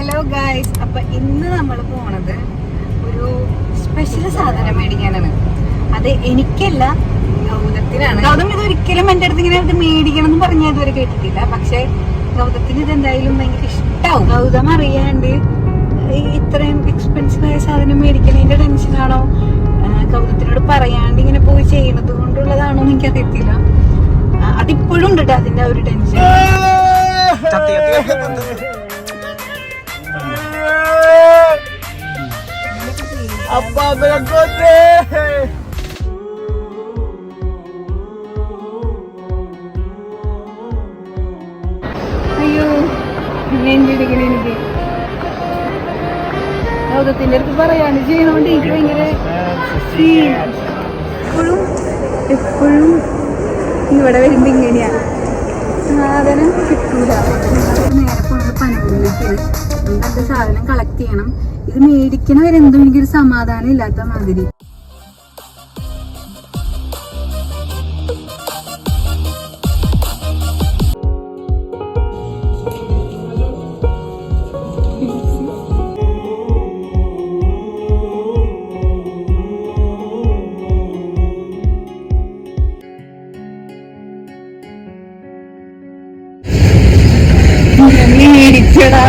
Hello guys, അപ്പൊ ഇന്ന് നമ്മൾ പോണത് ഒരു സ്പെഷ്യൽ സാധനം മേടിക്കാനാണ്. അത് എനിക്കല്ല, ഗൗതത്തിനാണ്. ഗൗതം ഇതൊരിക്കലും എന്റെ അടുത്ത് ഇങ്ങനെ ഇത് മേടിക്കണം എന്ന് പറഞ്ഞാൽ ഇതുവരെ കേട്ടിട്ടില്ല. പക്ഷെ ഗൗതത്തിന് ഇതെന്തായാലും ഭയങ്കര ഇഷ്ടാവും. ഗൗതം അറിയാണ്ട് ഇത്രയും എക്സ്പെൻസീവ് ആയ സാധനം മേടിക്കണതിന്റെ ടെൻഷനാണോ, ഗൗതത്തിനോട് പറയാണ്ട് ഇങ്ങനെ പോയി ചെയ്യുന്നത് കൊണ്ടുള്ളതാണോ എന്ന് എനിക്കറിയത്തില്ല. അതിപ്പോഴും ഉണ്ട് അതിന്റെ ഒരു ടെൻഷൻ. അയ്യോ നെഞ്ചിടിക്കണ എനിക്ക്. ഗൗതത്തിന്റെ അടുത്ത് പറയാണ്ട് ചെയ്യണോണ്ട് എനിക്ക് ഭയങ്കര എപ്പോഴും ഇവിടെ വരുമ്പോ ഇങ്ങനെയാ, സാധനം കിട്ടൂല. നേരെ പോണത് പനമ്പൂരിലേക്കാണ്. നമുക്ക് സാധനം കളക്ട് ചെയ്യണം. ഇത് മേടിക്കണവരെന്തും എനിക്കൊരു സമാധാനം ഇല്ലാത്ത മാതിരി. മേടിച്ചടാ